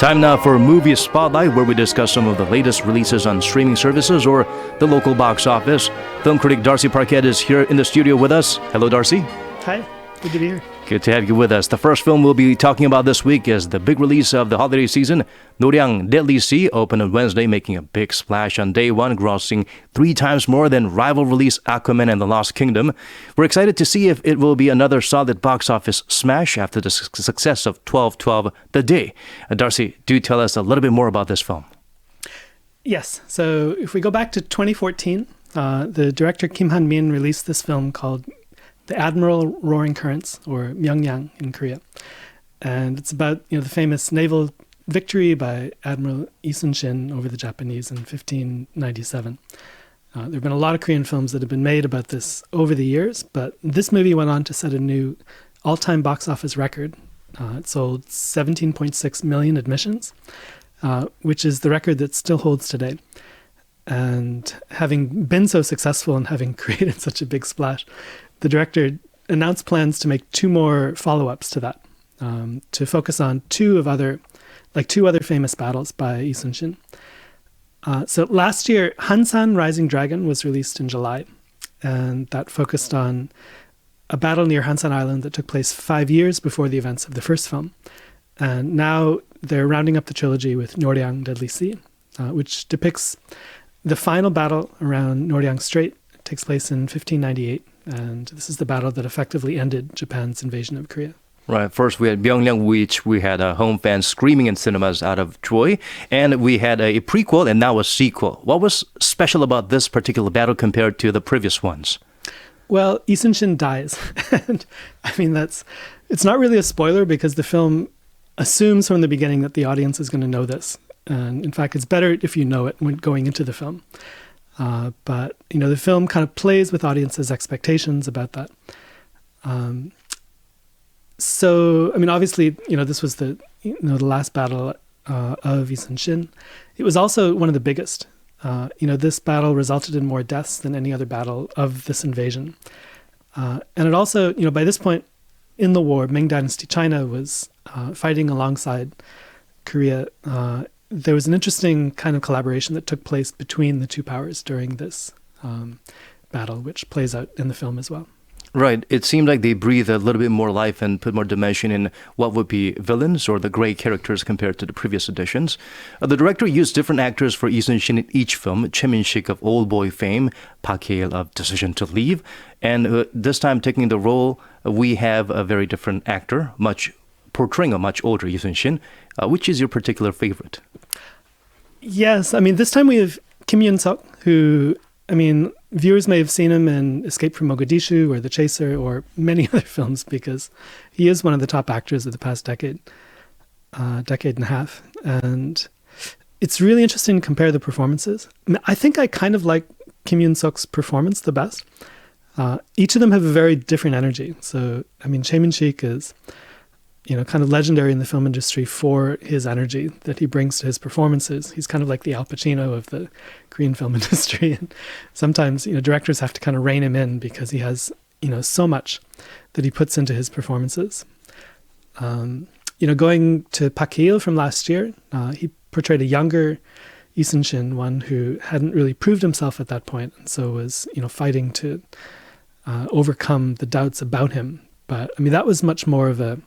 Time now for Movie Spotlight, where we discuss some of the latest releases on streaming services or the local box office. Film critic Darcy Paquet is here in the studio with us. Hello, Darcy. Hi, good to be here. Good to have you with us. The first film we'll be talking about this week is the big release of the holiday season. Noryang, Deadly Sea opened on Wednesday, making a big splash on day one, grossing 3 times more than rival release Aquaman and the Lost Kingdom. We're excited to see if it will be another solid box office smash after the success of 12/12 The Day. Darcy, do tell us a little bit more about this film. Yes, so if we go back to 2014, the director Kim Han-min released this film called The Admiral Roaring Currents, or Myungyang in Korea. And it's about the famous naval victory by Admiral Lee Sun-shin over the Japanese in 1597. There have been a lot of Korean films that have been made about this over the years, but this movie went on to set a new all-time box office record. It sold 17.6 million admissions, which is the record that still holds today. And having been so successful and having created such a big splash, the director announced plans to make 2 more follow-ups to that, to focus on two other famous battles by Lee Sun-shin. So last year, Hansan Rising Dragon was released in July, and that focused on a battle near Hansan Island that took place 5 years before the events of the first film. And now they're rounding up the trilogy with Noryang, Deadly Sea, which depicts the final battle around Noryang Strait. It takes place in 1598. And this is the battle that effectively ended Japan's invasion of Korea. Right. First, we had Myungyang, which we had home fans screaming in cinemas out of joy. And we had a prequel and now a sequel. What was special about this particular battle compared to the previous ones? Well, Lee Sun-shin dies. And I mean, it's not really a spoiler because the film assumes from the beginning that the audience is going to know this. And in fact, it's better if you know it when going into the film. But the film kind of plays with audiences' expectations about that. So, I mean, obviously, this was the last battle of Lee Sun-shin. It was also one of the biggest. This battle resulted in more deaths than any other battle of this invasion. And it also, by this point in the war, Ming Dynasty China was fighting alongside Korea. There was an interesting kind of collaboration that took place between the two powers during this battle, which plays out in the film as well. Right. It seemed like they breathed a little bit more life and put more dimension in what would be villains or the gray characters compared to the previous editions. The director used different actors for Lee Sun-shin in each film. Choi Min-sik of Old Boy fame, Park Hae-il of Decision to Leave. And this time taking the role, we have a very different actor, portraying a much older Lee Sun-shin. Which is your particular favorite? Yes, I mean, this time we have Kim Yoon-suk, who, I mean, viewers may have seen him in Escape from Mogadishu or The Chaser or many other films because he is one of the top actors of the past decade and a half. And it's really interesting to compare the performances. I think I kind of like Kim Yoon-suk's performance the best. Each of them have a very different energy. So, I mean, Choi Min-sik is kind of legendary in the film industry for his energy that he brings to his performances. He's kind of like the Al Pacino of the Korean film industry. And sometimes, directors have to kind of rein him in because he has, so much that he puts into his performances. Going to Park Hae-il from last year, he portrayed a younger Lee Sun-shin, one who hadn't really proved himself at that point, and so was, fighting to overcome the doubts about him. But, I mean, that was much more of a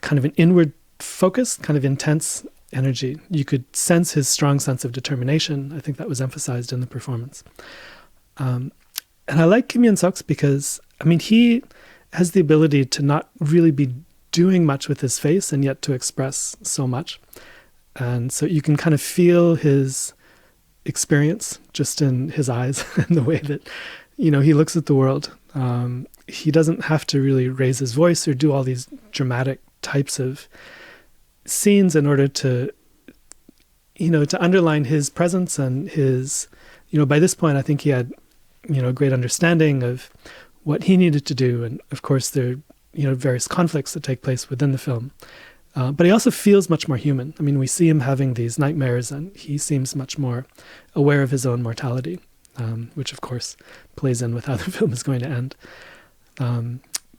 kind of an inward focus, kind of intense energy. You could sense his strong sense of determination. I think that was emphasized in the performance. And I like Kim Yoon-suk's because, I mean, he has the ability to not really be doing much with his face and yet to express so much. And so you can kind of feel his experience just in his eyes and the way that, he looks at the world. He doesn't have to really raise his voice or do all these dramatic types of scenes in order to, to underline his presence and his, by this point, I think he had, a great understanding of what he needed to do. And of course, there are, various conflicts that take place within the film. But he also feels much more human. I mean, we see him having these nightmares and he seems much more aware of his own mortality, which of course plays in with how the film is going to end.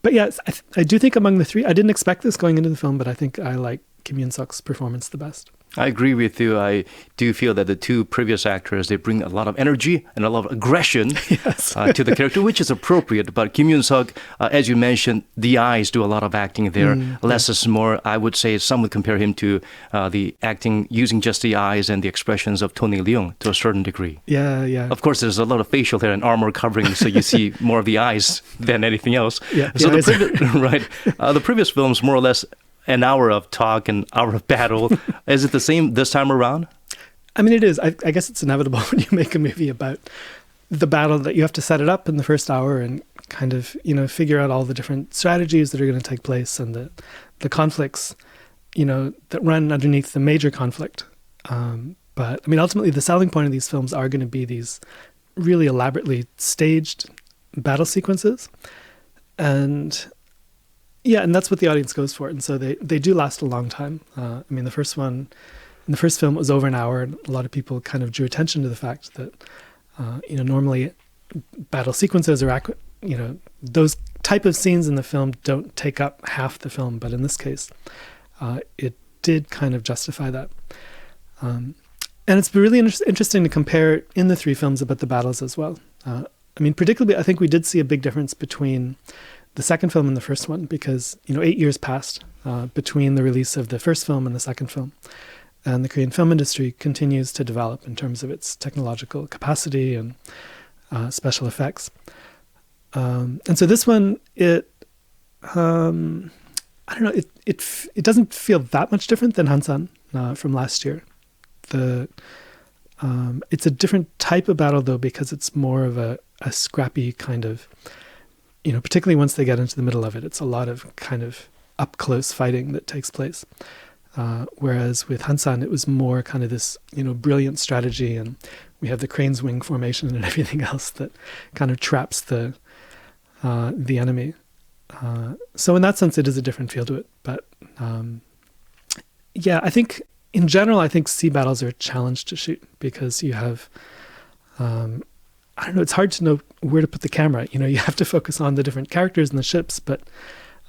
But yes, I do think among the three, I didn't expect this going into the film, but I think I like Kim Yoon-suk's performance the best. I agree with you. I do feel that the two previous actors, they bring a lot of energy and a lot of aggression Yes. to the character, which is appropriate. But Kim Yoon-suk, as you mentioned, the eyes do a lot of acting there. Less is more. I would say some would compare him to the acting using just the eyes and the expressions of Tony Leung to a certain degree. Yeah, yeah. Of course, there's a lot of facial hair and armor covering, so you see more of the eyes than anything else. Yeah, So the the previous films, more or less, an hour of talk, an hour of battle. Is it the same this time around? I mean, it is. I guess it's inevitable when you make a movie about the battle that you have to set it up in the first hour and kind of, figure out all the different strategies that are going to take place and the conflicts, that run underneath the major conflict. But I mean, ultimately, the selling point of these films are going to be these really elaborately staged battle sequences. And yeah, and that's what the audience goes for. And so they do last a long time. I mean, the first film was over an hour, and a lot of people kind of drew attention to the fact that, normally battle sequences or, those type of scenes in the film don't take up half the film. But in this case, it did kind of justify that. And it's really interesting to compare in the three films about the battles as well. I mean, particularly, I think we did see a big difference between the second film and the first one because, 8 years passed between the release of the first film and the second film. And the Korean film industry continues to develop in terms of its technological capacity and special effects. And so this one, I don't know, it doesn't feel that much different than Hansan from last year. It's a different type of battle, though, because it's more of a scrappy kind of, particularly once they get into the middle of it, it's a lot of kind of up-close fighting that takes place. Whereas with Hansan, it was more kind of this, brilliant strategy, and we have the crane's wing formation and everything else that kind of traps the enemy. So in that sense, it is a different feel to it. But yeah, I think in general, I think sea battles are a challenge to shoot because you have, I don't know, it's hard to know where to put the camera. You have to focus on the different characters and the ships, but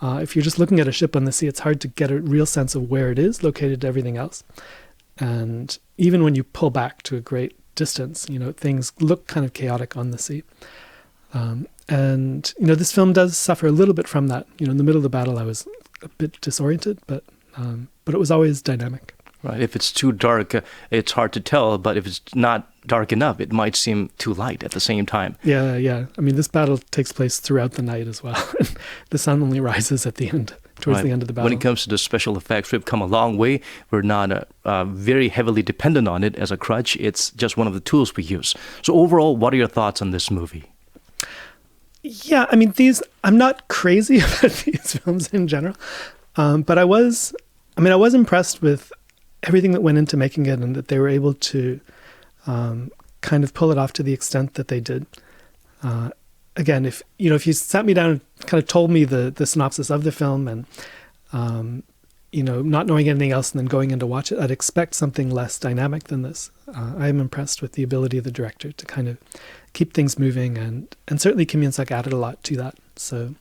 if you're just looking at a ship on the sea, it's hard to get a real sense of where it is located to everything else. And even when you pull back to a great distance, things look kind of chaotic on the sea. And this film does suffer a little bit from that. In the middle of the battle, I was a bit disoriented, but it was always dynamic. Right. If it's too dark, it's hard to tell. But if it's not dark enough, it might seem too light at the same time. Yeah. I mean, this battle takes place throughout the night as well. The sun only rises at the end, towards the end of the battle. When it comes to the special effects, we've come a long way. We're not very heavily dependent on it as a crutch. It's just one of the tools we use. So overall, what are your thoughts on this movie? Yeah, I mean, I'm not crazy about these films in general, but I was impressed with everything that went into making it and that they were able to kind of pull it off to the extent that they did. Again, if you sat me down and kind of told me the synopsis of the film and, not knowing anything else and then going in to watch it, I'd expect something less dynamic than this. I am impressed with the ability of the director to kind of keep things moving, and certainly Kim Yoon-suk added a lot to that. So,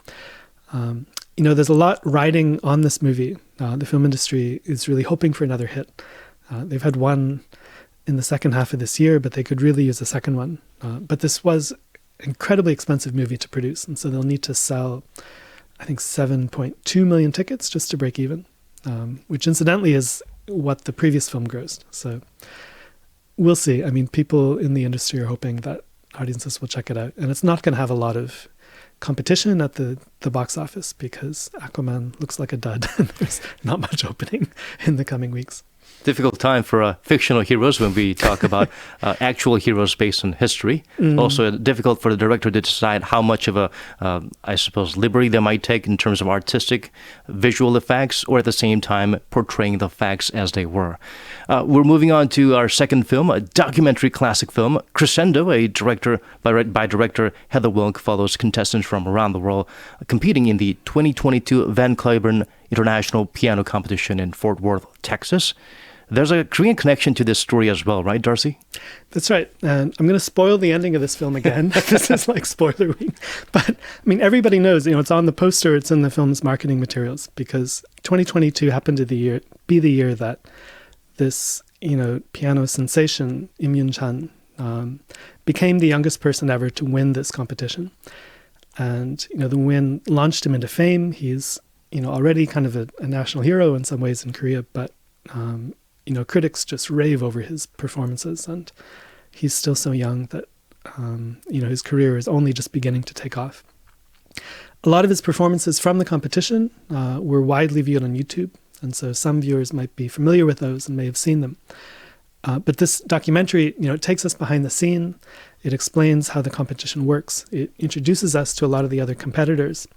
there's a lot riding on this movie. The film industry is really hoping for another hit. They've had one in the second half of this year, but they could really use a second one. But this was an incredibly expensive movie to produce, and so they'll need to sell, I think, 7.2 million tickets just to break even, which incidentally is what the previous film grossed. So we'll see. I mean, people in the industry are hoping that audiences will check it out, and it's not going to have a lot of competition at the box office because Aquaman looks like a dud and there's not much opening in the coming weeks. Difficult time for fictional heroes when we talk about actual heroes based on history. Also difficult for the director to decide how much of a, I suppose, liberty they might take in terms of artistic visual effects, or at the same time portraying the facts as they were. We're moving on to our second film, a documentary classic film, Crescendo, a director by director Heather Wilk, follows contestants from around the world competing in the 2022 Cliburn International Piano Competition in Fort Worth, Texas. There's a Korean connection to this story as well, right, Darcy? That's right. And I'm going to spoil the ending of this film again. This is like spoiler week. But I mean, everybody knows, it's on the poster, it's in the film's marketing materials, because 2022 happened to be the year that this, piano sensation, Im Yoon-chan, became the youngest person ever to win this competition. And, the win launched him into fame. He's, already kind of a national hero in some ways in Korea, but critics just rave over his performances, and he's still so young that, his career is only just beginning to take off. A lot of his performances from the competition were widely viewed on YouTube, and so some viewers might be familiar with those and may have seen them. But this documentary, it takes us behind the scene. It explains how the competition works. It introduces us to a lot of the other competitors.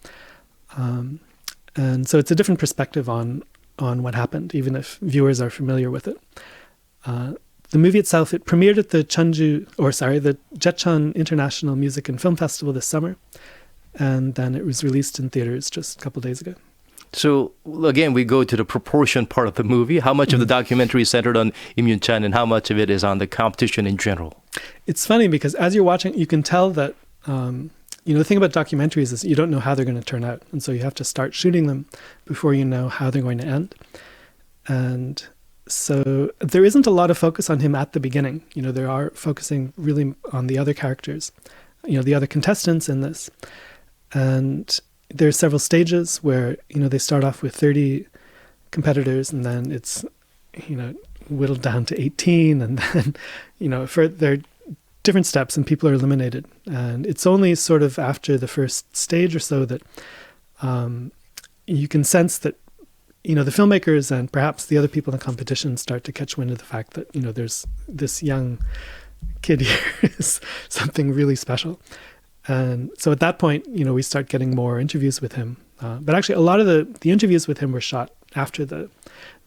And so it's a different perspective on what happened, even if viewers are familiar with it. The movie itself, it premiered at the the Jecheon International Music and Film Festival this summer, and then it was released in theaters just a couple of days ago. So again, we go to the proportion part of the movie. How much of the documentary is centered on Im Yoon-chan, and how much of it is on the competition in general? It's funny because as you're watching, you can tell that the thing about documentaries is you don't know how they're going to turn out. And so you have to start shooting them before you know how they're going to end. And so there isn't a lot of focus on him at the beginning. They are focusing really on the other characters, the other contestants in this. And there are several stages where, they start off with 30 competitors, and then it's, whittled down to 18. And then, there are different steps and people are eliminated. And it's only sort of after the first stage or so that you can sense that, the filmmakers and perhaps the other people in the competition start to catch wind of the fact that, there's this young kid here is something really special. And so at that point, we start getting more interviews with him. But actually, a lot of the interviews with him were shot after the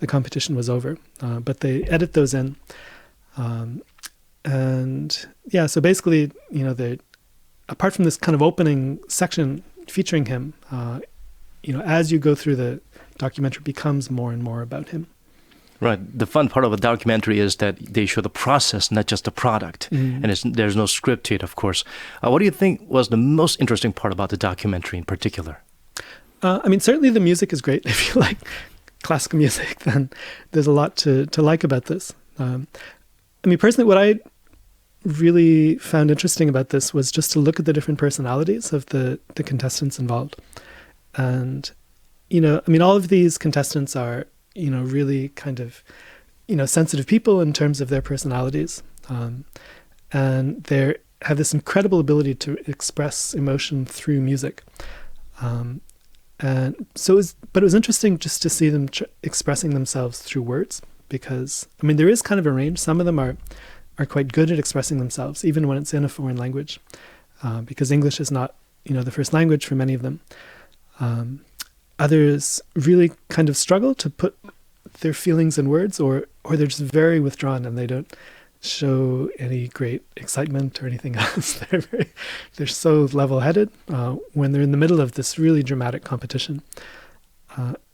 competition was over. But they edit those in. And yeah, so basically, apart from this kind of opening section featuring him, as you go through the documentary, becomes more and more about him. Right. The fun part of a documentary is that they show the process, not just the product. And there's no script to it, of course. What do you think was the most interesting part about the documentary in particular? Certainly the music is great. If you like classical music, then there's a lot to like about this. Personally, what I really found interesting about this was just to look at the different personalities of the contestants involved. And, all of these contestants are, really kind of, sensitive people in terms of their personalities. And they have this incredible ability to express emotion through music. And so it was interesting just to see them expressing themselves through words, because, there is kind of a range. Some of them are quite good at expressing themselves, even when it's in a foreign language, because English is not, the first language for many of them. Others really kind of struggle to put their feelings in words, or they're just very withdrawn and they don't show any great excitement or anything else. They're so level-headed when they're in the middle of this really dramatic competition.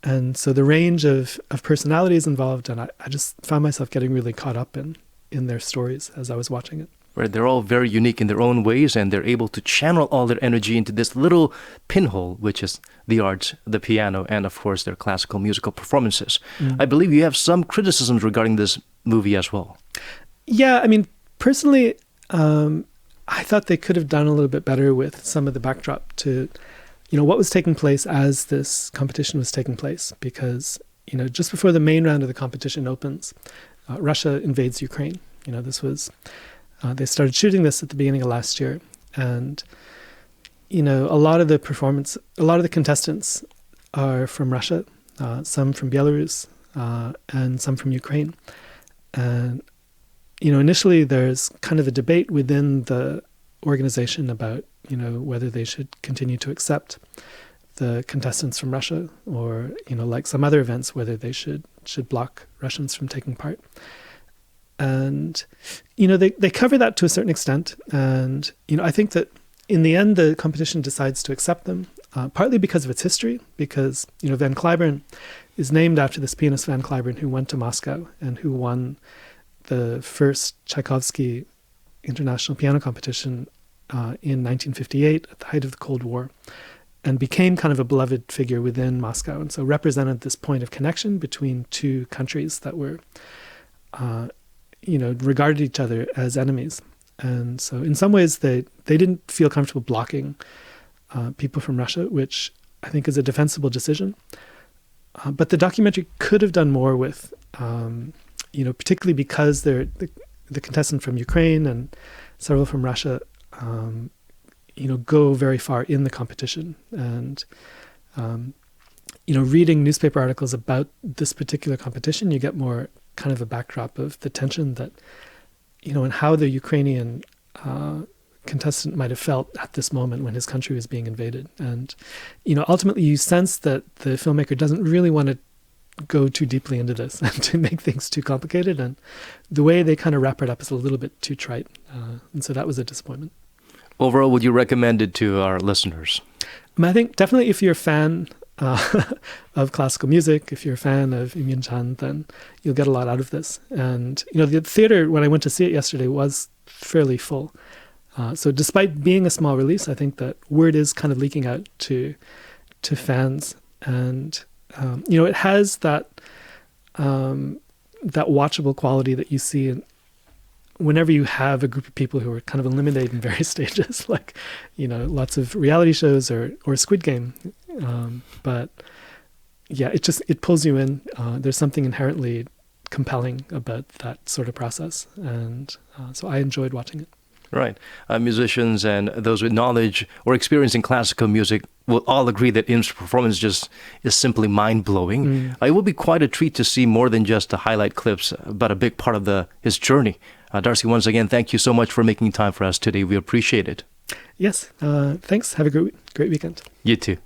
And so the range of personalities involved, and I just found myself getting really caught up in their stories as I was watching it. Right, they're all very unique in their own ways, and they're able to channel all their energy into this little pinhole, which is the arts, the piano, and of course their classical musical performances. I believe you have some criticisms regarding this movie as well. Yeah, personally, I thought they could have done a little bit better with some of the backdrop to, what was taking place as this competition was taking place, because, just before the main round of the competition opens, Russia invades Ukraine. This was... they started shooting this at the beginning of last year, and a lot of the contestants are from Russia, some from Belarus, and some from Ukraine. And initially there's kind of a debate within the organization about whether they should continue to accept the contestants from Russia, or like some other events, whether they should block Russians from taking part. And, they cover that to a certain extent. And, I think that in the end, the competition decides to accept them, partly because of its history, because, Van Cliburn is named after this pianist Van Cliburn who went to Moscow and who won the first Tchaikovsky International Piano Competition in 1958 at the height of the Cold War, and became kind of a beloved figure within Moscow, and so represented this point of connection between two countries that were, regarded each other as enemies. And so in some ways they didn't feel comfortable blocking people from Russia, which I think is a defensible decision. But the documentary could have done more with, particularly because the contestant from Ukraine and several from Russia, go very far in the competition. And, reading newspaper articles about this particular competition, you get more kind of a backdrop of the tension that, and how the Ukrainian contestant might have felt at this moment when his country was being invaded. And, ultimately you sense that the filmmaker doesn't really want to go too deeply into this and to make things too complicated. And the way they kind of wrap it up is a little bit too trite. And so that was a disappointment. Overall, would you recommend it to our listeners? I think definitely if you're a fan of classical music, if you're a fan of Im Yun-chan, then you'll get a lot out of this. And, the theater, when I went to see it yesterday, was fairly full. So despite being a small release, I think that word is kind of leaking out to fans. And, it has that watchable quality that you see whenever you have a group of people who are kind of eliminated in various stages, like, lots of reality shows or Squid Game. But yeah, it pulls you in. There's something inherently compelling about that sort of process. And so I enjoyed watching it. Right. Musicians and those with knowledge or experience in classical music will all agree that Im's performance just is simply mind-blowing. It will be quite a treat to see more than just the highlight clips, but a big part of his journey. Darcy, once again, thank you so much for making time for us today. We appreciate it. Yes. Thanks. Have a great weekend. You too.